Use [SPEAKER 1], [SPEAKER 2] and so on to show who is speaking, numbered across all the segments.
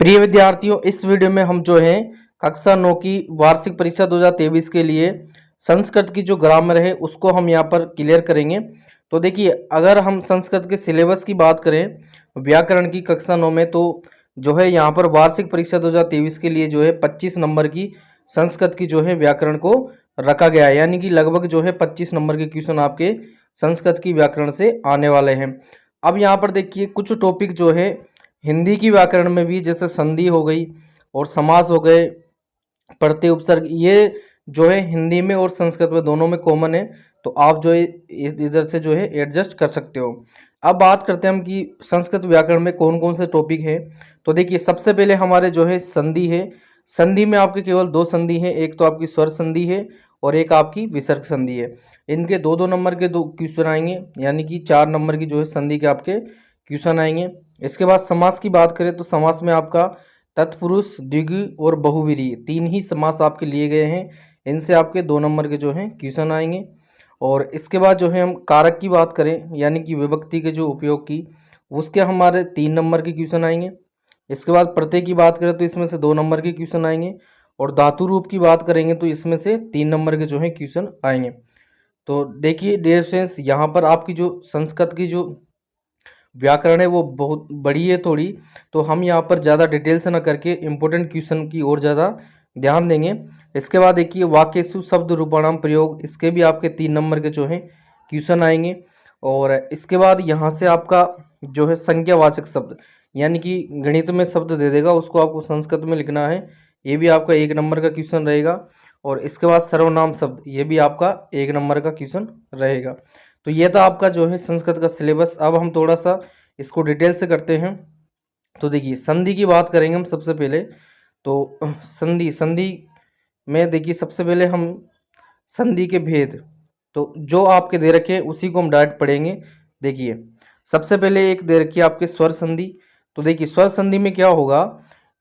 [SPEAKER 1] प्रिय विद्यार्थियों, इस वीडियो में हम जो है कक्षा 9 की वार्षिक परीक्षा 2023 के लिए संस्कृत की जो ग्रामर है उसको हम यहाँ पर क्लियर करेंगे। तो देखिए, अगर हम संस्कृत के सिलेबस की बात करें व्याकरण की कक्षा 9 में, तो जो है यहाँ पर वार्षिक परीक्षा 2023 के लिए जो है 25 नंबर की संस्कृत की जो है व्याकरण को रखा गया है। यानी कि लगभग जो है 25 नंबर के क्वेश्चन आपके संस्कृत की व्याकरण से आने वाले हैं। अब यहाँ पर देखिए, कुछ टॉपिक जो है हिंदी की व्याकरण में भी, जैसे संधि हो गई और समास हो गए, प्रत्यय उपसर्ग, ये जो है हिंदी में और संस्कृत में दोनों में कॉमन है। तो आप जो है इधर से जो है एडजस्ट कर सकते हो। अब बात करते हैं हम कि संस्कृत व्याकरण में कौन कौन से टॉपिक है। तो देखिए, सबसे पहले हमारे जो है संधि है। संधि में आपके केवल दो संधि है, एक तो आपकी स्वर संधि है और एक आपकी विसर्ग संधि है। इनके दो दो नंबर के दो क्वेश्चन आएंगे, यानी कि 4 नंबर की जो है संधि के आपके क्वेश्चन आएंगे। इसके बाद समास की बात करें तो समास में आपका तत्पुरुष, द्विगु और बहुव्रीहि 3 ही समास आपके लिए गए हैं। इनसे आपके 2 नंबर के जो हैं क्वेश्चन आएंगे। और इसके बाद जो है हम कारक की बात करें, यानी कि विभक्ति के जो उपयोग की, उसके हमारे 3 नंबर के क्वेश्चन आएंगे। इसके बाद प्रत्यय की बात करें तो इसमें से 2 नंबर के क्वेश्चन आएंगे। और धातु रूप की बात करेंगे तो इसमें से 3 नंबर के जो है क्वेश्चन आएंगे। तो देखिए डियर स्टूडेंट्स, यहाँ पर आपकी जो संस्कृत की जो व्याकरण है वो बहुत बड़ी है थोड़ी, तो हम यहाँ पर ज़्यादा डिटेल से ना करके इम्पोर्टेंट क्वेश्चन की ओर ज़्यादा ध्यान देंगे। इसके बाद देखिए वाक्यसु शब्द रूपाणाम प्रयोग, इसके भी आपके 3 नंबर के जो हैं क्वेश्चन आएंगे। और इसके बाद यहाँ से आपका जो है संज्ञावाचक शब्द, यानी कि गणित में शब्द दे देगा, उसको आपको संस्कृत में लिखना है, ये भी आपका 1 नंबर का क्वेश्चन रहेगा। और इसके बाद सर्वनाम शब्द, ये भी आपका 1 नंबर का क्वेश्चन रहेगा। तो ये था आपका जो है संस्कृत का सिलेबस। अब हम थोड़ा सा इसको डिटेल से करते हैं। तो देखिए, संधि की बात करेंगे हम सबसे पहले। तो संधि संधि में देखिए, सबसे पहले हम संधि के भेद, तो जो आपके दे रखे उसी को हम डायरेक्ट पढ़ेंगे। देखिए, सबसे पहले एक दे रखी है आपके स्वर संधि। तो देखिए, स्वर संधि में क्या होगा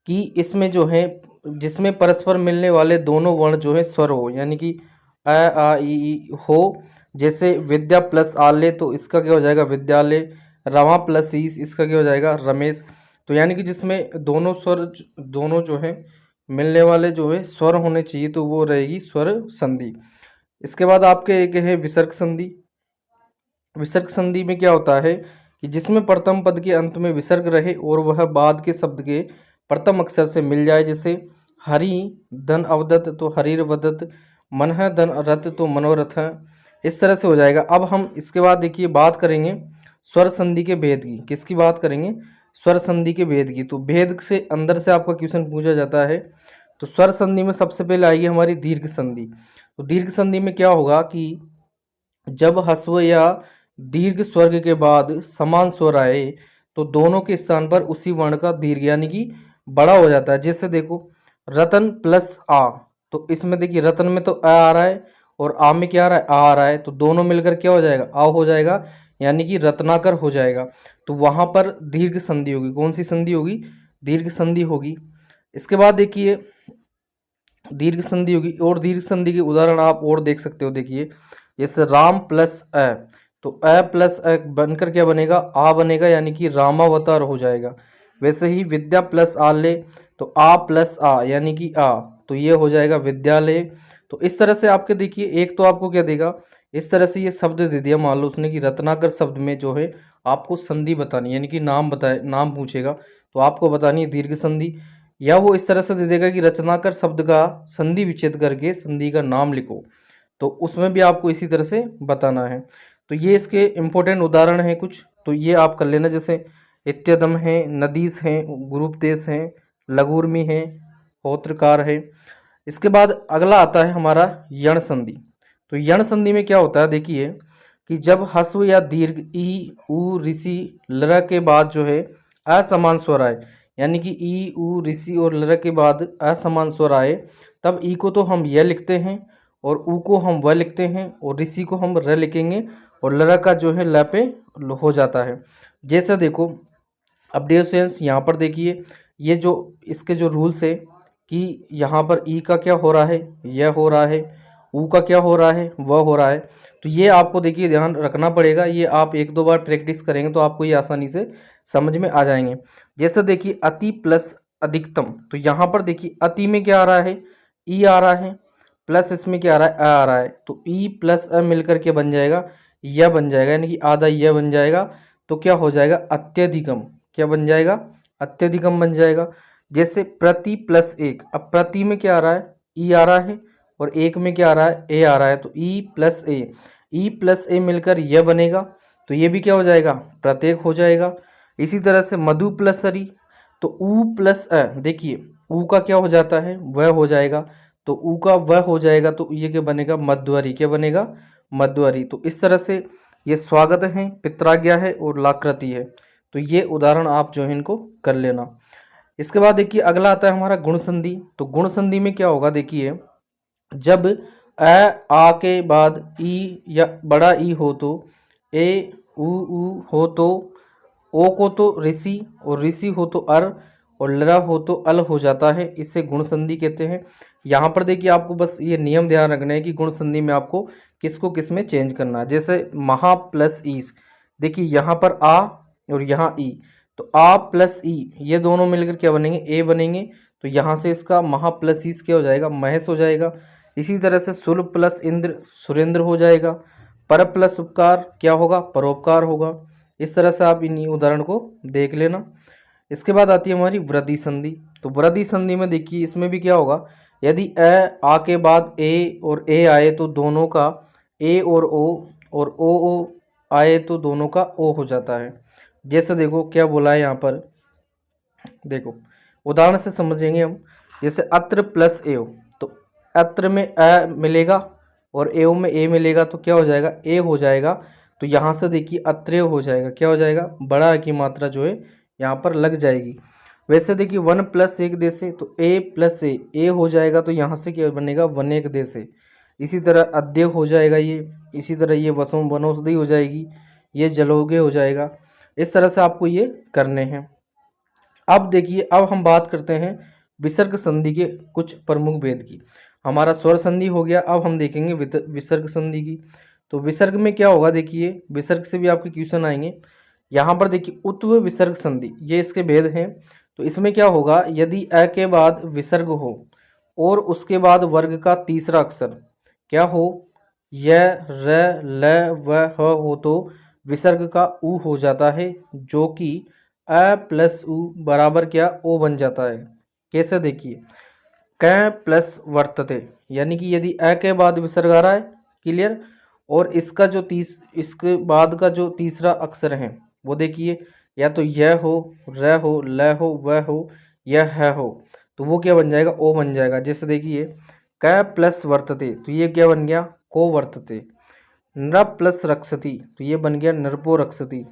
[SPEAKER 1] कि इसमें जो है जिसमें परस्पर मिलने वाले दोनों वर्ण जो है स्वर हो, यानी कि अ आ ई हो। जैसे विद्या प्लस आले, तो इसका क्या हो जाएगा विद्यालय। रमा प्लस ईस, इसका क्या हो जाएगा रमेश। तो यानी कि जिसमें दोनों स्वर, दोनों जो है मिलने वाले जो है स्वर होने चाहिए, तो वो रहेगी स्वर संधि। इसके बाद आपके एक है विसर्ग संधि। विसर्ग संधि में क्या होता है कि जिसमें प्रथम पद के अंत में विसर्ग रहे और वह बाद के शब्द के प्रथम अक्षर से मिल जाए। जैसे हरि धन अवदत्त, तो हरिर्वदत्त। मन है धन रथ, तो मनोरथ। इस तरह से हो जाएगा। अब हम इसके बाद देखिए बात करेंगे स्वर संधि के भेद की। किसकी बात करेंगे? स्वर संधि के भेद की। तो भेद से अंदर से आपका क्वेश्चन पूछा जाता है। तो स्वर संधि में सबसे पहले आएगी हमारी दीर्घ संधि। तो दीर्घ संधि में क्या होगा कि जब ह्रस्व या दीर्घ स्वर्ग के बाद समान स्वर आए, तो दोनों के स्थान पर उसी वर्ण का दीर्घ यानी कि बड़ा हो जाता है। जैसे देखो, रतन प्लस आ, तो इसमें देखिए रतन में तो आ रहा है और आ में क्या आ रहा है? आ रहा है। तो दोनों मिलकर क्या हो जाएगा? आ हो जाएगा, यानी कि रत्नाकर हो जाएगा। तो वहां पर दीर्घ संधि होगी। कौन सी संधि होगी? दीर्घ संधि होगी। इसके बाद देखिए दीर्घ संधि होगी, और दीर्घ संधि के उदाहरण आप और देख सकते हो। देखिए, जैसे राम प्लस अ, तो अ प्लस अ बनकर क्या बनेगा? आ बनेगा, यानी कि रामावतार हो जाएगा। वैसे ही विद्या प्लस आले, तो आ प्लस आ यानी कि आ, तो ये हो जाएगा विद्यालय। तो इस तरह से आपके देखिए, एक तो आपको क्या देगा, इस तरह से ये शब्द दे दिया, मान लो उसने कि रत्नाकर शब्द में जो है आपको संधि बतानी, यानी कि नाम बताए, नाम पूछेगा तो आपको बतानी है दीर्घ संधि। या वो इस तरह से दे देगा कि रचनाकर शब्द का संधि विच्छेद करके संधि का नाम लिखो, तो उसमें भी आपको इसी तरह से बताना है। तो ये इसके इम्पोर्टेंट उदाहरण हैं कुछ, तो ये आप कर लेना। जैसे इत्यदम है, नदीस हैं, गुरुपदेश हैं, लघुर्मी है, होत्रकार है। इसके बाद अगला आता है हमारा यण संधि। तो यण संधि में क्या होता है, देखिए कि जब ह्रस्व या दीर्घ ई उ ऋषि लर के बाद जो है असमान स्वर आए, यानी कि ई उ ऋषि और लर के बाद असमान स्वर आए, तब ई को तो हम यह लिखते हैं और ऊ को हम व लिखते हैं और ऋषि को हम र लिखेंगे और लर का जो है ल पे हो जाता है। जैसे देखो, अब डियर स्टूडेंट्स यहाँ पर देखिए, ये जो इसके जो रूल्स है कि यहाँ पर ई का क्या हो रहा है? यह हो रहा है। ऊ का क्या हो रहा है? वह हो रहा है। तो ये आपको देखिए ध्यान रखना पड़ेगा। ये आप 1-2 बार प्रैक्टिस करेंगे तो आपको ये आसानी से समझ में आ जाएंगे। जैसे देखिए, अति प्लस अधिकतम। तो यहाँ पर देखिए अति में क्या आ रहा है, ई आ रहा है, प्लस इसमें क्या आ रहा है, अ आ रहा है। तो ई प्लस अ मिलकर के बन जाएगा, यह बन जाएगा, यानी कि आधा यह बन जाएगा। तो क्या हो जाएगा, अत्यधिकम। क्या बन जाएगा, अत्यधिकम बन जाएगा। जैसे प्रति प्लस एक, अब प्रति में क्या आ रहा है, ई आ रहा है, और एक में क्या आ रहा है, ए आ रहा है। तो ई प्लस ए, ई प्लस ए मिलकर यह बनेगा। तो ये भी क्या हो जाएगा, प्रत्येक हो जाएगा। इसी तरह से मधु प्लस हरि, तो ऊ प्लस अ, देखिए ऊ का क्या हो जाता है, वह हो जाएगा। तो ऊ का वह हो जाएगा, तो ये क्या बनेगा, मध्वरी। क्या बनेगा, मध्वरी। तो इस तरह से ये स्वागत है, पित्राज्ञा है और लाकृति है। तो ये उदाहरण आप जो है इनको कर लेना। इसके बाद देखिए अगला आता है हमारा गुण संधि। तो गुण संधि में क्या होगा, देखिए जब अ आ के बाद ई या बड़ा ई हो तो ए ऊ हो तो ओ को तो ऋषि, और ऋषि हो तो अर, और लरा हो तो अल हो जाता है। इसे गुण संधि कहते हैं। यहाँ पर देखिए आपको बस ये नियम ध्यान रखना है कि गुण संधि में आपको किसको किस में चेंज करना है। जैसे महा प्लस ई, देखिए यहाँ पर आ और यहाँ ई, तो आ प्लस ई ये दोनों मिलकर क्या बनेंगे, ए बनेंगे। तो यहाँ से इसका महा प्लस ईस क्या हो जाएगा, महेश हो जाएगा। इसी तरह से सुल प्लस इंद्र सुरेंद्र हो जाएगा। पर प्लस उपकार क्या होगा, परोपकार होगा। इस तरह से आप इन उदाहरण को देख लेना। इसके बाद आती है हमारी वृद्धि संधि। तो वृद्धि संधि में देखिए इसमें भी क्या होगा, यदि अ आ के बाद ए और ए आए तो दोनों का ए और ओ आए तो दोनों का ओ हो जाता है। जैसे देखो क्या बोला है यहाँ पर, देखो उदाहरण से समझेंगे हम। जैसे अत्र प्लस एव, तो अत्र में अ मिलेगा और एव में ए मिलेगा, तो क्या हो जाएगा, ए हो जाएगा। तो यहाँ से देखिए अत्रेय हो जाएगा, क्या हो जाएगा, बड़ा की मात्रा जो है यहाँ पर लग जाएगी। वैसे देखिए वन प्लस एक दे से, तो ए प्लस ए हो जाएगा। तो यहाँ से क्या बनेगा, वन एक दे से। इसी तरह अद्य हो जाएगा ये, इसी तरह ये वनौषधि हो जाएगी, ये जलोगे हो जाएगा। इस तरह से आपको ये करने हैं। अब देखिए अब हम बात करते हैं विसर्ग संधि के कुछ प्रमुख भेद की। हमारा स्वर संधि हो गया, अब हम देखेंगे विसर्ग संधि की। तो विसर्ग में क्या होगा, देखिए विसर्ग से भी आपके क्वेश्चन आएंगे। यहाँ पर देखिए उत्व विसर्ग संधि, ये इसके भेद हैं। तो इसमें क्या होगा, यदि अ के बाद विसर्ग हो और उसके बाद वर्ग का तीसरा अक्षर क्या हो, य र ल व ह हो तो विसर्ग का उ हो जाता है, जो कि अ प्लस उ बराबर क्या, ओ बन जाता है। कैसे, देखिए क प्लस वर्तते, यानी कि यदि अ के बाद विसर्ग आ रहा है, क्लियर, और इसका जो इसके बाद का जो तीसरा अक्षर है वो देखिए या तो यह हो, र हो, ल हो, व हो, यह है हो, तो वो क्या बन जाएगा, ओ बन जाएगा। जैसे देखिए क प्लस वर्तते, तो ये क्या बन गया, को वर्तते। नृ प्लस रक्षति, तो ये बन गया नृपो रक्षति।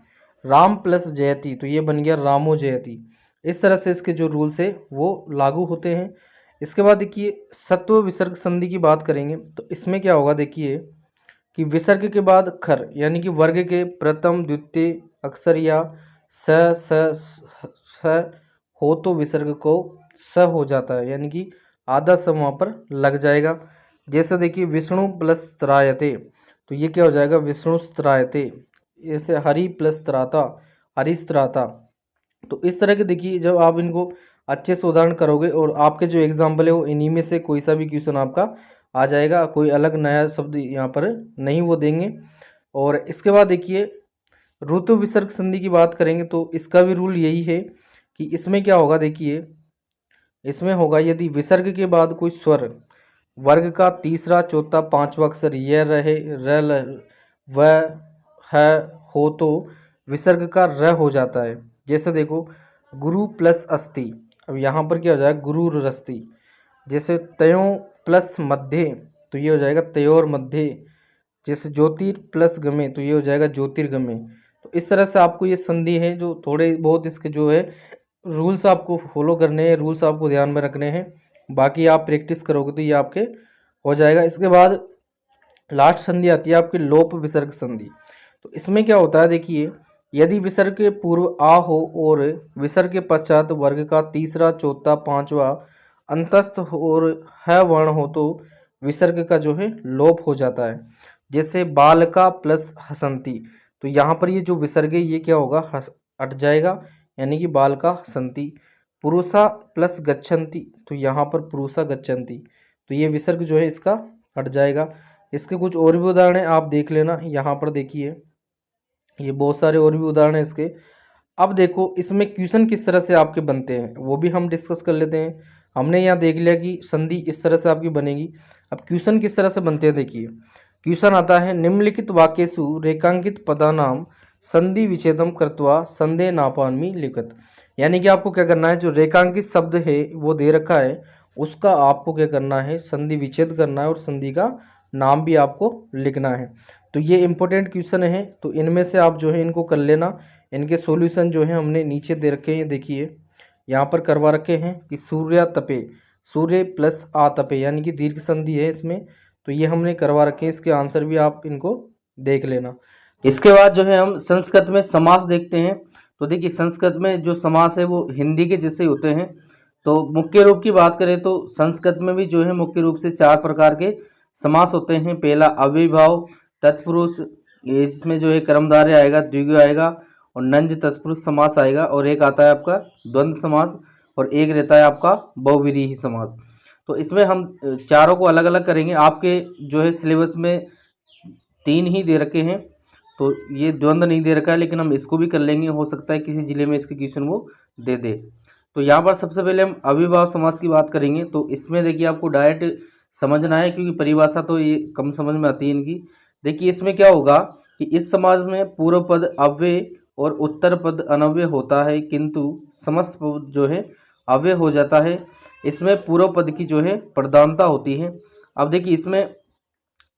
[SPEAKER 1] राम प्लस जयति, तो ये बन गया रामो जयति। इस तरह से इसके जो रूल्स है वो लागू होते हैं। इसके बाद देखिए सत्व विसर्ग संधि की बात करेंगे। तो इसमें क्या होगा, देखिए कि विसर्ग के बाद खर, यानी कि वर्ग के प्रथम द्वितीय अक्षर या स हो तो विसर्ग को स हो जाता है, यानी कि आधा स वहाँ पर लग जाएगा। जैसे देखिए विष्णु प्लस त्रायते, तो ये क्या हो जाएगा, विष्णु त्रायते। ऐसे हरि प्लस त्राता, हरिस्त्राता। तो इस तरह के देखिए जब आप इनको अच्छे से उदाहरण करोगे और आपके जो एग्जाम्पल है वो इन्हीं में से कोई सा भी क्वेश्चन आपका आ जाएगा, कोई अलग नया शब्द यहाँ पर नहीं वो देंगे। और इसके बाद देखिए ऋतु विसर्ग संधि की बात करेंगे। तो इसका भी रूल यही है कि इसमें क्या होगा, देखिए इसमें होगा यदि विसर्ग के बाद कोई स्वर वर्ग का तीसरा चौथा पांचवा अक्षर यह रहे, व है हो तो विसर्ग का र हो जाता है। जैसे देखो गुरु प्लस अस्ति, अब यहाँ पर क्या हो जाएगा, गुरु रस्ति। जैसे तयों प्लस मध्य, तो ये हो जाएगा तयोर मध्य। जैसे ज्योतिर प्लस गमे, तो ये हो जाएगा ज्योतिर्गमे। तो इस तरह से आपको ये संधि है जो थोड़े बहुत इसके जो है रूल्स आपको फॉलो करने हैं, रूल्स आपको ध्यान में रखने हैं। बाकी आप प्रैक्टिस करोगे तो ये आपके हो जाएगा। इसके बाद लास्ट संधि आती है आपकी लोप विसर्ग संधि। तो इसमें क्या होता है, देखिए यदि विसर्ग के पूर्व आ हो और विसर्ग के पश्चात वर्ग का तीसरा चौथा पांचवा अंतस्थ और है वर्ण हो तो विसर्ग का जो है लोप हो जाता है। जैसे बालका प्लस हसंती, तो यहाँ पर ये जो विसर्ग है ये क्या होगा, हट जाएगा, यानी कि बालका हसंती। पुरुषा प्लस गच्छन्ति, तो यहाँ पर पुरुषा गच्छन्ति, तो ये विसर्ग जो है इसका हट जाएगा। इसके कुछ और भी उदाहरण हैं, आप देख लेना। यहाँ पर देखिए ये बहुत सारे और भी उदाहरण हैं इसके। अब देखो इसमें क्वेश्चन किस तरह से आपके बनते हैं वो भी हम डिस्कस कर लेते हैं। हमने यहाँ देख लिया कि संधि इस तरह से आपकी बनेगी। अब क्वेश्चन किस तरह से बनते हैं देखिए। क्वेश्चन आता है निम्नलिखित वाक्येषु रेखांकित पदानाम संधि विच्छेदम कृत्वा संदेह नापान्मी लिखत। यानी कि आपको क्या करना है, जो रेखांकित शब्द है वो दे रखा है उसका आपको क्या करना है, संधि विच्छेद करना है और संधि का नाम भी आपको लिखना है। तो ये इंपॉर्टेंट क्वेश्चन है, तो इनमें से आप जो है इनको कर लेना। इनके सॉल्यूशन जो है हमने नीचे दे रखे हैं, देखिए यहाँ पर करवा रखे हैं कि सूर्य तपे, सूर्य प्लस आ तपे यानी कि दीर्घ संधि है इसमें, तो ये हमने करवा रखे हैं। इसके आंसर भी आप इनको देख लेना। इसके बाद जो है हम संस्कृत में समास देखते हैं। तो देखिए संस्कृत में जो समास है वो हिंदी के जैसे होते हैं। तो मुख्य रूप की बात करें तो संस्कृत में भी जो है मुख्य रूप से 4 प्रकार के समास होते हैं। पहला अव्ययीभाव तत्पुरुष, इसमें जो है कर्मधारय आएगा, द्विगु आएगा और नंज तत्पुरुष समास आएगा, और एक आता है आपका द्वंद्व समास, और एक रहता है आपका बहुव्रीहि समास। तो इसमें हम चारों को अलग अलग करेंगे। आपके जो है सिलेबस में 3 ही दे रखे हैं, तो ये द्वंद्व नहीं दे रखा है, लेकिन हम इसको भी कर लेंगे। हो सकता है किसी जिले में इसके क्वेश्चन वो दे दे। तो यहाँ पर सबसे पहले हम अव्ययीभाव समास की बात करेंगे। तो इसमें देखिए आपको डायरेक्ट समझना है, क्योंकि परिभाषा तो ये कम समझ में आती है इनकी। देखिए इसमें क्या होगा कि इस समास में पूर्व पद अव्यय और उत्तर पद अनव्यय होता है, किंतु समस्त पद जो है अव्यय हो जाता है। इसमें पूर्व पद की जो है प्रधानता होती है। अब देखिए इसमें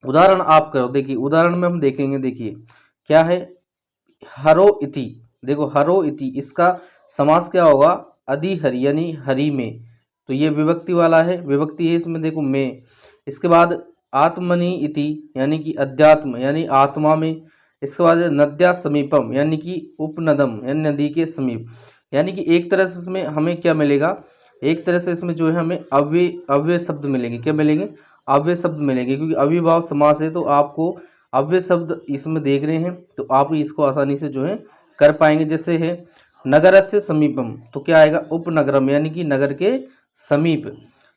[SPEAKER 1] उदाहरण आप करो, देखिए उदाहरण में हम देखेंगे। देखिए क्या है, हरो इति, देखो हरो इति इसका समास क्या होगा, अधिहरि यानी हरि में, तो ये विभक्ति वाला है, विभक्ति है इसमें देखो में। इसके बाद आत्मनि इति यानी कि अध्यात्म यानी आत्मा में। इसके बाद नद्या समीपम यानी कि उपनदम यानी नदी के समीप। यानी कि एक तरह से इसमें हमें क्या मिलेगा, एक तरह से इसमें जो है हमें अव्यय शब्द मिलेंगे। क्या मिलेंगे, अव्यय शब्द मिलेंगे, क्योंकि अव्ययीभाव समास है तो आपको अव्यय शब्द इसमें देख रहे हैं, तो आप इसको आसानी से जो है कर पाएंगे। जैसे है नगरस्य समीपम, तो क्या आएगा, उपनगरम यानी कि नगर के समीप।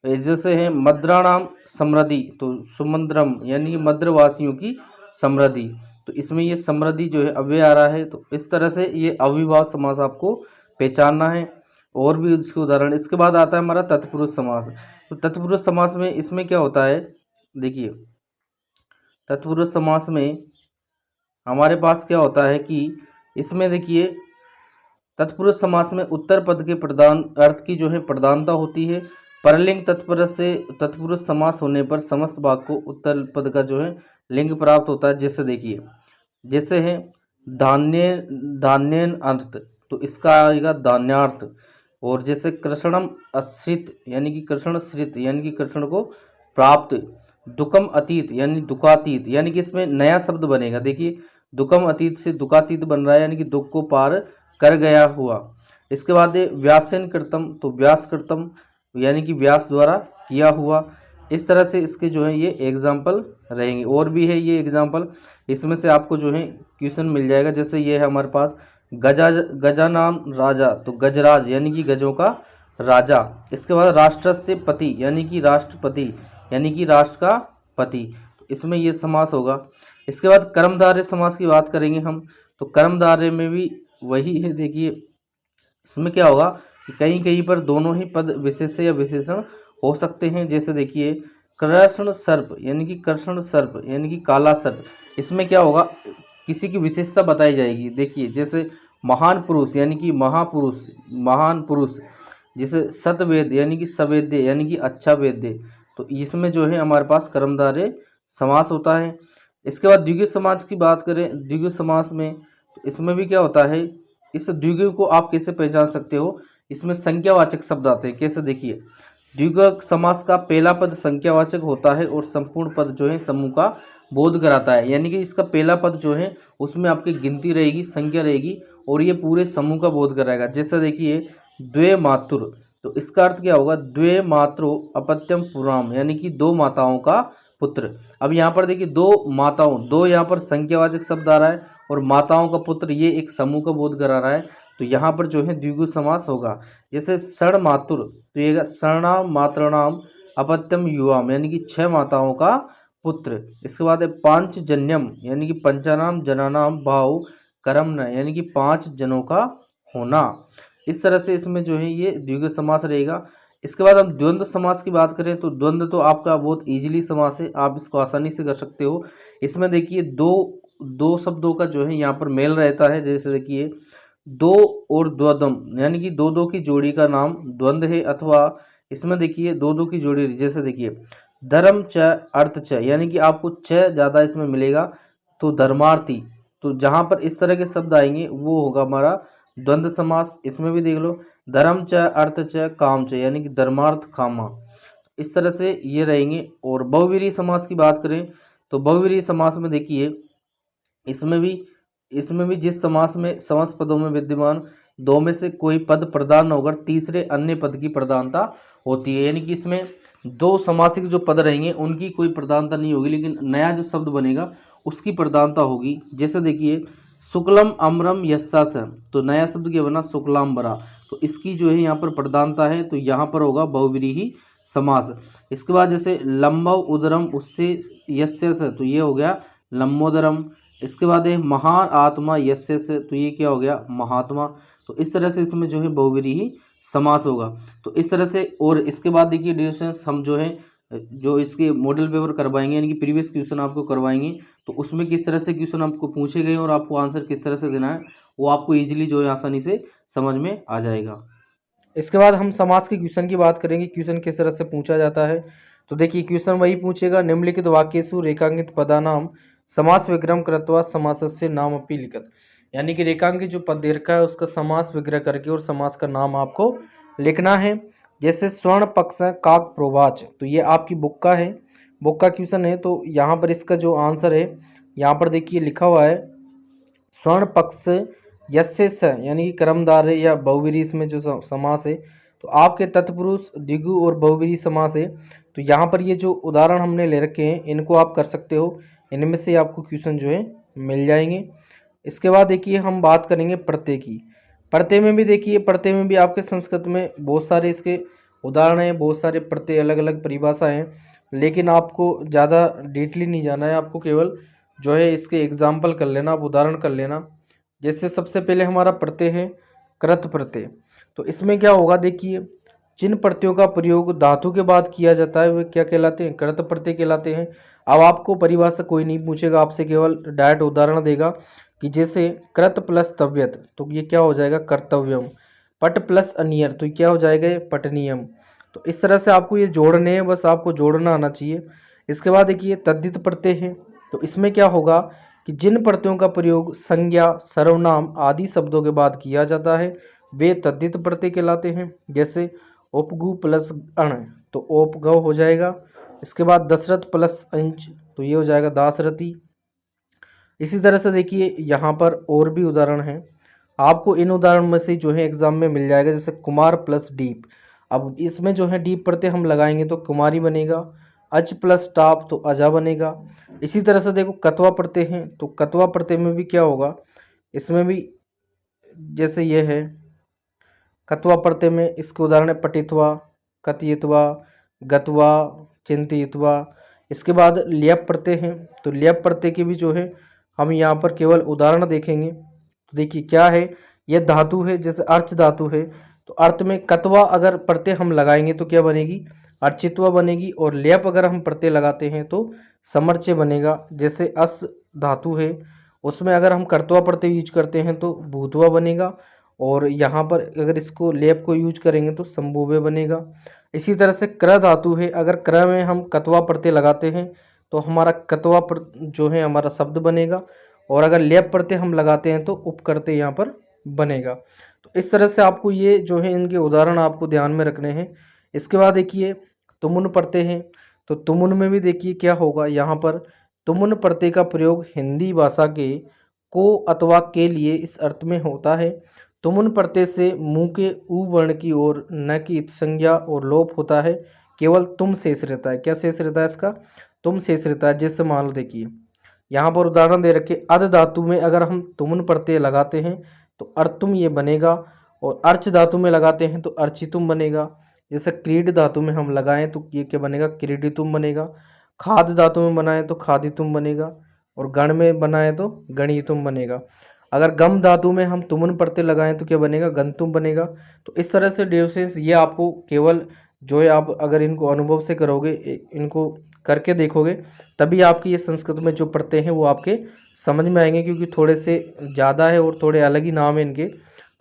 [SPEAKER 1] जैसे है मद्राणाम समृद्धि, तो सुमंद्रम यानी कि मद्रवासियों की समृद्धि, तो इसमें ये समृद्धि जो है अव्यय आ रहा है। तो इस तरह से ये अव्ययीभाव समास आपको पहचानना है। और भी इसके उदाहरण। इसके बाद आता है हमारा तत्पुरुष समास। तो तत्पुरुष समास में इसमें क्या होता है, देखिए तत्पुरुष समास में हमारे पास क्या होता है कि इसमें देखिए तत्पुरुष समास में उत्तर पद के प्रधान अर्थ की जो है प्रधानता होती है। परलिंग तत्पुरुष से तत्पुरुष समास होने पर समस्त भाग को उत्तर पद का जो है लिंग प्राप्त होता है। जैसे देखिए, जैसे है धान्य धान्यन अर्थ, तो इसका आएगा धान्यार्थ। और जैसे कृष्णम आश्रित यानी कि कृष्ण श्रित यानी कि कृष्ण को प्राप्त। दुखम अतीत यानी दुखातीत, यानी कि इसमें नया शब्द बनेगा। देखिए दुखम अतीत से दुखातीत बन रहा है, यानी कि दुख को पार कर गया हुआ। इसके बाद व्यासेन कृतम, तो व्यास कृतम यानी कि व्यास द्वारा किया हुआ। इस तरह से इसके जो है ये एग्जाम्पल रहेंगे। और भी है ये एग्जाम्पल, इसमें से आपको जो है क्वेश्चन मिल जाएगा। जैसे ये है हमारे पास गजा नाम राजा, तो गजराज यानी कि गजों का राजा। इसके बाद राष्ट्र से पति यानी कि राष्ट्रपति यानी कि राष्ट्र का पति, तो इसमें ये समास होगा। इसके बाद कर्मधारय समास की बात करेंगे हम, तो कर्मधारय में भी वही है। देखिए इसमें क्या होगा कि कहीं कहीं पर दोनों ही पद विशेष्य या विशेषण हो सकते हैं। जैसे देखिए कृष्ण सर्प यानी कि कृष्ण सर्प यानी कि काला सर्प, इसमें क्या होगा, किसी की विशेषता बताई जाएगी। देखिए जैसे महान पुरुष यानी कि महापुरुष, महान पुरुष। जैसे सतवेद यानी कि सवेद्य यानी कि अच्छा वेद्य, तो इसमें जो है हमारे पास कर्मधारय समास होता है। इसके बाद द्विगु समास की बात करें, द्विगु समास में तो इसमें भी क्या होता है, इस द्विगु को आप कैसे पहचान सकते हो, इसमें संख्यावाचक शब्द आते हैं। कैसे, देखिए द्विगु समास का पहला पद संख्यावाचक होता है और संपूर्ण पद जो है समूह का बोध कराता है। यानी कि इसका पहला पद जो है उसमें आपकी गिनती रहेगी, संख्या रहेगी, और ये पूरे समूह का बोध कराएगा। जैसे देखिए द्वे मातुर, तो इसका अर्थ क्या होगा, द्वे मात्रो अपत्यम पुराम यानी कि 2 माताओं का पुत्र। अब यहाँ पर देखिए 2 माताओं, 2 यहाँ पर संख्यावाचक शब्द आ रहा है और माताओं का पुत्र ये एक समूह का बोध करा रहा है। तो यहाँ पर जो है द्विगु समास होगा। जैसे सण मातुर, तो ये सर्णाम मातृणाम अपत्यम युवाम, यानी कि 6 माताओं का पुत्र। इसके बाद है पांचजन्यम, यानी कि पंचानाम जनानाम भाव कर्मण, यानी कि 5 जनों का होना। इस तरह से इसमें जो है ये द्विगु समास रहेगा। इसके बाद हम द्वंद्व समास की बात करें तो द्वंद्व तो आपका बहुत इजीली समास है, आप इसको आसानी से कर सकते हो। इसमें देखिए दो शब्दों का जो है यहाँ पर मेल रहता है। जैसे देखिए दो और द्वंद्वम, यानी कि दो की जोड़ी का नाम द्वंद्व है। अथवा इसमें देखिए दो की जोड़ी, जैसे देखिए धर्म च अर्थ च, यानी कि आपको च ज़्यादा इसमें मिलेगा, तो धर्मार्थी। तो जहाँ पर इस तरह के शब्द आएंगे वो होगा हमारा द्वंद्व समास। इसमें भी देख लो धर्म च अर्थ च काम च, यानी कि धर्मार्थ कामा। इस तरह से ये रहेंगे। और बहुवीरीय समास की बात करें तो बहुवीरीय समास में देखिए इसमें भी जिस समास में समस्त पदों में विद्यमान दो में से कोई पद प्रधान न होकर तीसरे अन्य पद की प्रधानता होती है। यानी कि इसमें दो समासिक जो पद रहेंगे उनकी कोई प्रधानता नहीं होगी, लेकिन नया जो शब्द बनेगा उसकी प्रधानता होगी। जैसे देखिए शुक्लम अमरम यस्सास, तो नया शब्द क्या बना शुक्लाम्बरा, तो इसकी जो है यहाँ पर प्रधानता है, तो यहाँ पर होगा बहुव्रीहि समास। इसके बाद जैसे लंबव उदरम उससे यस्यस, तो ये हो गया लंबोदरम। इसके बाद है महान आत्मा यस्यस, तो ये क्या हो गया महात्मा। तो इस तरह से इसमें जो है बहुव्रीहि समास होगा। तो इस तरह से। और इसके बाद देखिए डियर स्टूडेंट्स, हम जो है जो इसके मॉडल पेपर करवाएंगे, यानी कि प्रीवियस क्वेश्चन आपको करवाएंगे, तो उसमें किस तरह से क्वेश्चन आपको पूछे गए और आपको आंसर किस तरह से देना है वो आपको इजीली जो है आसानी से समझ में आ जाएगा। इसके बाद हम समास के क्वेश्चन की बात करेंगे, क्वेश्चन किस तरह से पूछा जाता है। तो देखिए क्वेश्चन वही पूछेगा, निम्नलिखित वाक्येषु रेखांकित पदानाम समास विग्रह कृत्वा समासस्य नाम अपि लिखत, यानी कि रेखांकित जो पद दे रखा है उसका समास विग्रह करके और समास का नाम आपको लिखना है। जैसे स्वर्ण पक्ष काक प्रोवाच, तो ये आपकी बुक का है, बुक का क्वेश्चन है। तो यहाँ पर इसका जो आंसर है यहाँ पर देखिए लिखा हुआ है स्वर्ण पक्ष यस्य स, यानी कि कर्मधार है या बहुव्रीहि इसमें जो समास है। तो आपके तत्पुरुष द्विगु और बहुव्रीहि समास है। तो यहाँ पर ये जो उदाहरण हमने ले रखे हैं इनको आप कर सकते हो, इनमें से आपको क्वेश्चन जो है मिल जाएंगे। इसके बाद देखिए हम बात करेंगे प्रत्यय की। प्रत्यय में भी देखिए प्रत्यय में भी आपके संस्कृत में बहुत सारे इसके उदाहरण हैं, बहुत सारे प्रत्यय अलग अलग परिभाषा हैं, लेकिन आपको ज़्यादा डीपली नहीं जाना है, आपको केवल जो है इसके एग्जाम्पल कर लेना, आप उदाहरण कर लेना। जैसे सबसे पहले हमारा प्रत्यय है कृत प्रत्यय। तो इसमें क्या होगा देखिए जिन प्रत्ययों का प्रयोग धातु के बाद किया जाता है वे क्या कहलाते हैं कृत प्रत्यय कहलाते हैं। अब आपको परिभाषा कोई नहीं पूछेगा, आपसे केवल डायरेक्ट उदाहरण देगा कि जैसे कृत प्लस तव्यत, तो ये क्या हो जाएगा कर्तव्यम। पट प्लस अनियर, तो क्या हो जाएगा ये पठनीयम। तो इस तरह से आपको ये जोड़ने हैं, बस आपको जोड़ना आना चाहिए। इसके बाद देखिए तद्धित प्रत्यय है। तो इसमें क्या होगा कि जिन प्रत्ययों का प्रयोग संज्ञा सर्वनाम आदि शब्दों के बाद किया जाता है वे तद्धित प्रत्यय कहलाते हैं। जैसे उपगु प्लस अण, तो उपगव हो जाएगा। इसके बाद दशरथ प्लस अंश, तो ये हो जाएगा दासरथी। इसी तरह से देखिए यहाँ पर और भी उदाहरण हैं, आपको इन उदाहरण में से जो है एग्जाम में मिल जाएगा। जैसे कुमार प्लस डीप, अब इसमें जो है डीप प्रत्यय हम लगाएंगे तो कुमारी बनेगा। अच प्लस टाप, तो अजा बनेगा। इसी तरह से देखो कतवा प्रत्यय हैं, तो कतवा प्रत्यय में भी क्या होगा, इसमें भी जैसे ये है कतवा प्रत्यय में इसके उदाहरण है पठित्वा, कथयित्वा, गत्वा, चिंतयित्वा। इसके बाद ल्यप प्रत्यय हैं, तो ल्यप प्रत्यय के भी जो है हम यहाँ पर केवल उदाहरण देखेंगे। तो देखिए क्या है, यह धातु है, जैसे अर्च धातु है, तो अर्थ में कतवा अगर प्रत्यय हम लगाएंगे तो क्या बनेगी अर्चित्वा बनेगी, और ल्यप अगर हम प्रत्यय लगाते हैं तो समर्च्य बनेगा। जैसे अस धातु है उसमें अगर हम कर्तवा प्रत्यय यूज करते हैं तो भूतवा बनेगा, और यहाँ पर अगर इसको लेप को यूज करेंगे तो संभोव्य बनेगा। इसी तरह से क्र धातु है, अगर क्र में हम कतवा प्रत्यय लगाते हैं तो हमारा कतवा जो है हमारा शब्द बनेगा, और अगर लेप प्रत्यय हम लगाते हैं तो उपकर्ते यहाँ पर बनेगा। तो इस तरह से आपको ये जो है इनके उदाहरण आपको ध्यान में रखने हैं। इसके बाद देखिए तुमुन प्रत्यय है, तो तुमुन में भी देखिए क्या होगा, यहाँ पर तुमुन प्रत्यय का प्रयोग हिंदी भाषा के को अथवा के लिए इस अर्थ में होता है। तुमुन प्रत्यय से मुंह के उ वर्ण की ओर न की संज्ञा और लोप होता है, केवल तुम शेष रहता है। क्या शेष रहता है इसका, तुम शेष रहता है। जैसे मान लो देखिए यहाँ पर उदाहरण दे रखे अध धातु में अगर हम तुमुन प्रत्यय लगाते हैं तो अर्तुम ये बनेगा। और अर्च धातु में लगाते हैं तो अर्चितुम बनेगा। जैसे क्रीड धातु में हम लगाएं तो ये क्या बनेगा, क्रीडितुम बनेगा। खाद धातु में बनाएं तो खादितुम बनेगा। और गण में बनाएं तो गणितुम बनेगा। अगर गम धातु में हम तुमुन प्रत्यय लगाएं तो क्या बनेगा, गंतुम बनेगा। तो इस तरह से डियर स्टूडेंट्स ये आपको केवल जो है आप अगर इनको अनुभव से करोगे, इनको करके देखोगे, तभी आपकी ये संस्कृत में जो प्रत्यय हैं वो आपके समझ में आएंगे, क्योंकि थोड़े से ज़्यादा है और थोड़े अलग ही नाम है इनके।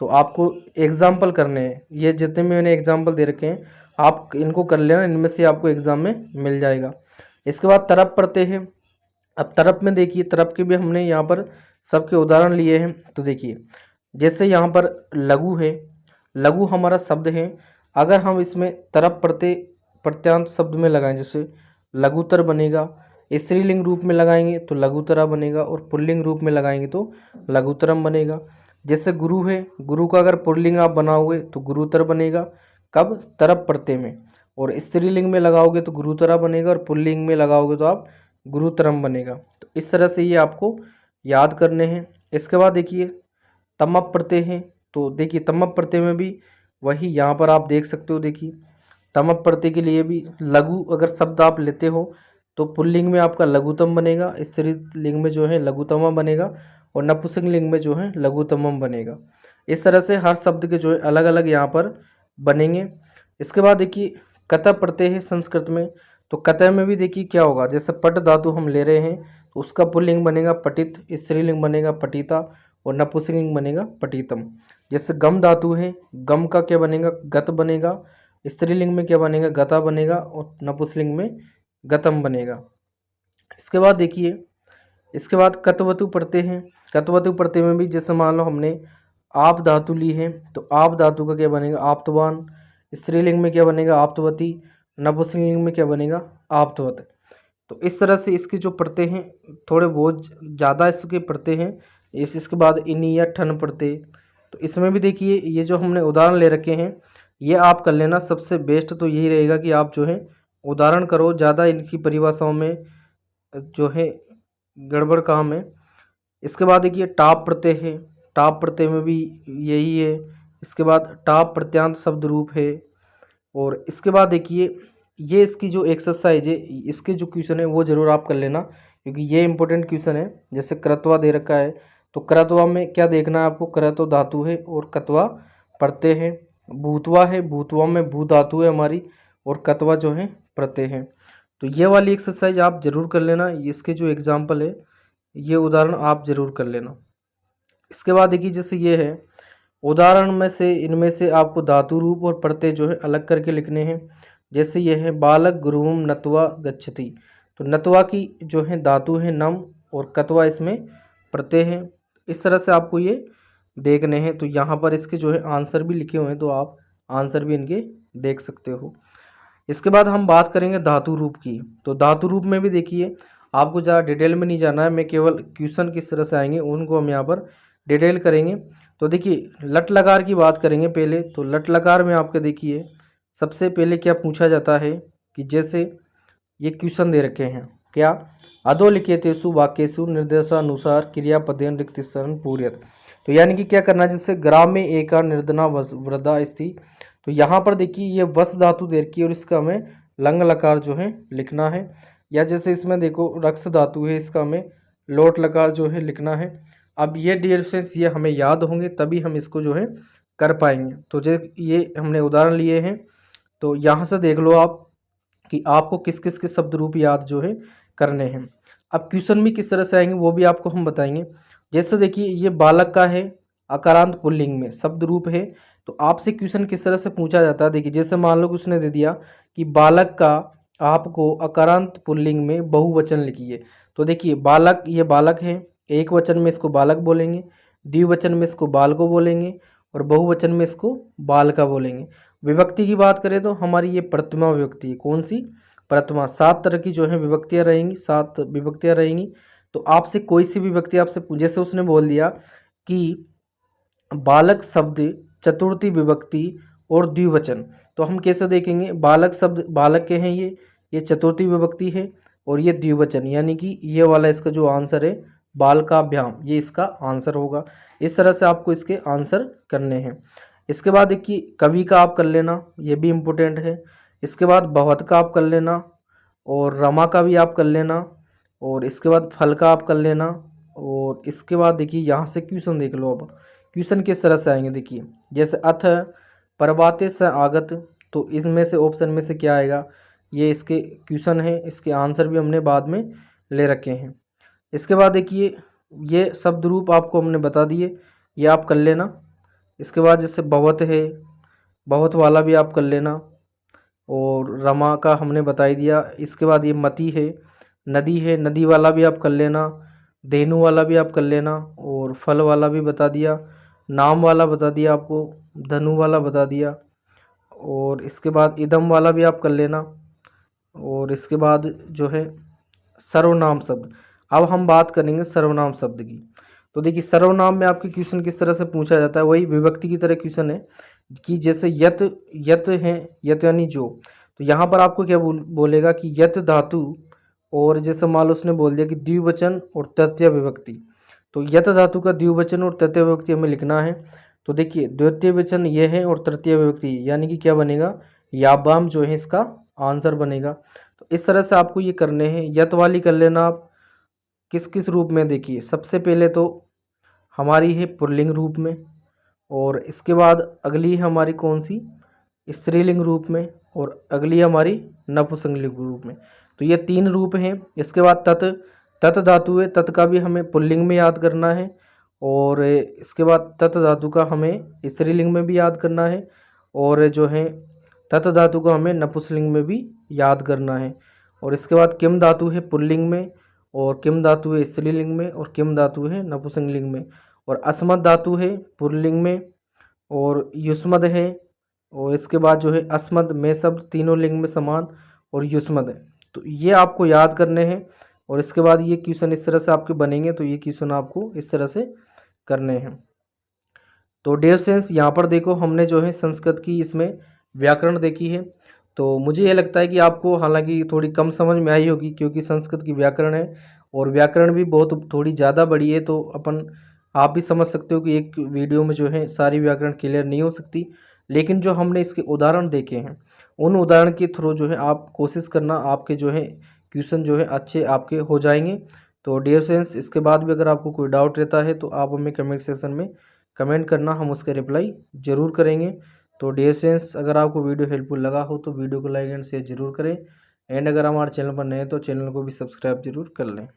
[SPEAKER 1] तो आपको एग्जाम्पल करने हैं, ये जितने भी मैंने एग्जाम्पल दे रखे हैं आप इनको कर लेना, इनमें से आपको एग्जाम में मिल जाएगा। इसके बाद तरप प्रत्यय है। अब तरप में देखिए, तरप के भी हमने यहाँ पर सबके उदाहरण लिए हैं। तो देखिए जैसे यहाँ पर लघु है, लघु हमारा शब्द है। अगर हम इसमें तरप प्रत्यय प्रत्यांत शब्द में लगाएं, जैसे लघुतर बनेगा। स्त्रीलिंग रूप में लगाएंगे तो लघुतरा बनेगा, और पुल्लिंग रूप में लगाएंगे तो लघुतरम बनेगा। जैसे गुरु है, गुरु का अगर पुल्लिंग आप बनाओगे तो गुरुतर बनेगा। कब, तरप प्रत्यय में। और स्त्रीलिंग में लगाओगे तो गुरुतरा बनेगा, और पुल्लिंग में लगाओगे तो आप गुरुतरम बनेगा। तो इस तरह से ये आपको याद करने हैं। इसके बाद देखिए तमप प्रत्यय है। तो देखिए तमप प्रत्यय में भी वही यहाँ पर आप देख सकते हो। देखिए तमप प्रत्यय के लिए भी लघु अगर शब्द आप लेते हो तो पुल्लिंग में आपका लघुतम बनेगा, स्त्रीलिंग में जो है लघुतमा बनेगा, और नपुंसकलिंग में जो है लघुतमम बनेगा। इस तरह से हर शब्द के जो है अलग अलग यहाँ पर बनेंगे। इसके बाद देखिए कतः प्रत्यय है संस्कृत में। तो कतः में भी देखिए क्या होगा, जैसे पट धातु हम ले रहे हैं तो उसका पुल्लिंग बनेगा पटित, स्त्रीलिंग बनेगा पटिता, और नपुंसकलिंग बनेगा पटितम। जैसे गम धातु है, गम का क्या बनेगा, गत बनेगा। स्त्रीलिंग में क्या बनेगा, गता बनेगा, और नपुंसकलिंग में गतम बनेगा। इसके बाद देखिए, इसके बाद कतवतु प्रत्यय है। कतवतु प्रत्यय में भी जैसे मान लो हमने आप धातु ली है तो आप धातु का क्या बनेगा, आप्तवान। स्त्रीलिंग में क्या बनेगा, आप्तवती। नपुंसकलिंग में क्या बनेगा, आप्तवत। तो इस तरह से इसके जो प्रत्यय हैं थोड़े बहुत ज़्यादा इसके प्रत्यय हैं। इसके बाद इनी या ठन प्रत्यय। तो इसमें भी देखिए ये जो हमने उदाहरण ले रखे हैं ये आप कर लेना। सबसे बेस्ट तो यही रहेगा कि आप जो है उदाहरण करो, ज़्यादा इनकी परिभाषाओं में जो है गड़बड़ काम है। इसके बाद देखिए टाप प्रत्यय है। टाप प्रत्यय में भी यही है। इसके बाद टाप प्रत्यांत शब्द रूप है। और इसके बाद देखिए ये इसकी जो एक्सरसाइज है, इसके जो क्वेश्चन है वो ज़रूर आप कर लेना, क्योंकि ये इंपॉर्टेंट क्वेश्चन है। जैसे क्रत्वा दे रखा है तो क्रत्वा में क्या देखना है आपको, क्रत्व धातु है और कत्वा प्रत्यय है। भूतवा है, भूतवा में भू धातु है हमारी, और कत्वा जो है प्रत्यय है। तो ये वाली एक्सरसाइज आप ज़रूर कर लेना। इसके जो एग्जाम्पल है ये उदाहरण आप ज़रूर कर लेना। इसके बाद देखिए जैसे ये है उदाहरण में से, इनमें से आपको धातु रूप और प्रत्यय जो है अलग करके लिखने हैं। जैसे ये है बालक गुरुम नत्वा गच्छति। तो नत्वा की जो है धातु है नम, और कत्वा इसमें प्रत्यय है। इस तरह से आपको ये देखने हैं। तो यहाँ पर इसके जो है आंसर भी लिखे हुए हैं, तो आप आंसर भी इनके देख सकते हो। इसके बाद हम बात करेंगे धातु रूप की। तो धातु रूप में भी देखिए आपको ज़्यादा डिटेल में नहीं जाना है, मैं केवल क्वेश्चन किस तरह से आएंगे उनको हम यहाँ पर डिटेल करेंगे। तो देखिए लट लकार की बात करेंगे पहले। तो लट लकार में आपके देखिए सबसे पहले क्या पूछा जाता है कि जैसे ये क्वेश्चन दे रखे हैं क्या, अधोलिखितेषु वाक्येषु निर्देशानुसार क्रियापदेन रिक्तस्थान पूर्यत। तो यानी कि क्या करना है, जैसे ग्राम में एका निर्दना वृद्धा स्थिति। तो यहाँ पर देखिए ये वस धातु दे रखी है और इसका हमें लंग लकार जो है लिखना है। या जैसे इसमें देखो रक्स धातु है, इसका हमें लोट लकार जो है लिखना है। अब ये डियर फ्रेंड्स ये हमें याद होंगे तभी हम इसको जो है कर पाएंगे। तो जो ये हमने उदाहरण लिए हैं तो यहाँ से देख लो आप कि आपको किस किस के शब्द रूप याद जो है करने हैं। अब क्वेश्चन भी किस तरह से आएंगे वो भी आपको हम बताएंगे। जैसे देखिए ये बालक का है, अकारांत पुल्लिंग में शब्द रूप है। तो आपसे क्वेश्चन किस तरह से पूछा जाता है, देखिए जैसे मान लो कि उसने दे दिया कि बालक का आपको अकारांत पुल्लिंग में बहुवचन लिखिए। तो देखिए बालक, ये बालक है, एक वचन में इसको बालक बोलेंगे, द्विवचन में इसको बाल को बोलेंगे, और बहुवचन में इसको बाल का बोलेंगे। विभक्ति की बात करें तो हमारी ये प्रथमा विभक्ति है। कौन सी, प्रथमा। 7 तरह की जो है विभक्तियाँ रहेंगी, 7 विभक्तियाँ रहेंगी। तो आपसे कोई सी विभक्ति आपसे, जैसे उसने बोल दिया कि बालक शब्द चतुर्थी विभक्ति और द्विवचन, तो हम कैसे देखेंगे, बालक शब्द बालक के हैं, ये चतुर्थी विभक्ति है, और ये द्विवचन, यानी कि ये वाला इसका जो आंसर है बालकाभ्याम, ये इसका आंसर होगा। इस तरह से आपको इसके आंसर करने हैं। इसके बाद देखिए कवि का आप कर लेना, ये भी इम्पोर्टेंट है। इसके बाद बहुत का आप कर लेना, और रमा का भी आप कर लेना, और इसके बाद फल का आप कर लेना। और इसके बाद देखिए यहाँ से क्वेश्चन देख लो। अब क्वेश्चन किस तरह से आएंगे देखिए, जैसे अथ प्रभाते से आगत, तो इसमें से ऑप्शन में से क्या आएगा, ये इसके क्वेश्चन है, इसके आंसर भी हमने बाद में ले रखे हैं। इसके बाद देखिए ये शब्द रूप आपको हमने बता दिए, ये आप कर लेना। इसके बाद जैसे बहुत है, बहुत वाला भी आप कर लेना, और रमा का हमने बता ही दिया। इसके बाद ये मती है, नदी वाला भी आप कर लेना, धेनु वाला भी आप कर लेना, और फल वाला भी बता दिया, नाम वाला बता दिया आपको, धनु वाला बता दिया, और इसके बाद इदम वाला भी आप कर लेना। और इसके बाद जो है सर्वनाम शब्द, अब हम बात करेंगे सर्वनाम शब्द की। तो देखिए सर्वनाम में आपके क्वेश्चन किस तरह से पूछा जाता है, वही विभक्ति की तरह क्वेश्चन है कि जैसे यत, यत है, यत यानी जो, तो यहाँ पर आपको क्या बोलेगा कि यत धातु, और जैसे मान लो उसने बोल दिया कि द्विवचन और तृतीय विभक्ति, तो यत धातु का द्विवचन और तृतीय विभक्ति हमें लिखना है। तो देखिए द्वितीय वचन ये है और तृतीय विभक्ति, यानी कि क्या बनेगा, याबाम जो है इसका आंसर बनेगा। तो इस तरह से आपको ये करने हैं। यत वाली कर लेना आप किस किस रूप में, देखिए सबसे पहले तो हमारी है पुल्लिंग रूप में, और इसके बाद अगली है हमारी कौन सी, स्त्रीलिंग रूप में, और अगली हमारी नपुंसकलिंग रूप में। तो ये 3 रूप हैं। इसके बाद तत्, तत् धातु है, तत् का भी हमें पुल्लिंग में याद करना है, और इसके बाद तत् धातु का हमें स्त्रीलिंग में भी याद करना है, और जो है तत् धातु को हमें नपुंसकलिंग में भी याद करना है। और इसके बाद किम धातु है पुल्लिंग में, और किम धातु है स्त्रीलिंग में, और किम धातु है नपुंसकलिंग में, और अस्मद धातु है पुल्लिंग में, और युष्मद है, और इसके बाद जो है अस्मद में शब्द तीनों लिंग में समान और युष्मद है। तो ये आपको याद करने हैं। और इसके बाद ये क्वेश्चन इस तरह से आपके बनेंगे, तो ये क्वेश्चन आपको इस तरह से करने हैं। तो डियर स्टूडेंट्स यहाँ पर देखो हमने जो है संस्कृत की इसमें व्याकरण देखी है। तो मुझे ये लगता है कि आपको हालांकि थोड़ी कम समझ में आई होगी, क्योंकि संस्कृत की व्याकरण है और व्याकरण भी बहुत थोड़ी ज़्यादा बड़ी है। तो अपन आप भी समझ सकते हो कि एक वीडियो में जो है सारी व्याकरण क्लियर नहीं हो सकती, लेकिन जो हमने इसके उदाहरण देखे हैं उन उदाहरण के थ्रू जो है आप कोशिश करना, आपके जो है क्वेश्चन जो है अच्छे आपके हो जाएंगे। तो डियर फ्रेंड्स इसके बाद भी अगर आपको कोई डाउट रहता है तो आप हमें कमेंट सेक्शन में कमेंट करना, हम उसके रिप्लाई ज़रूर करेंगे। तो डियर फ्रेंड्स अगर आपको वीडियो हेल्पफुल लगा हो तो वीडियो को लाइक एंड शेयर जरूर करें, एंड अगर हमारे चैनल पर नए हैं तो चैनल को भी सब्सक्राइब जरूर कर लें।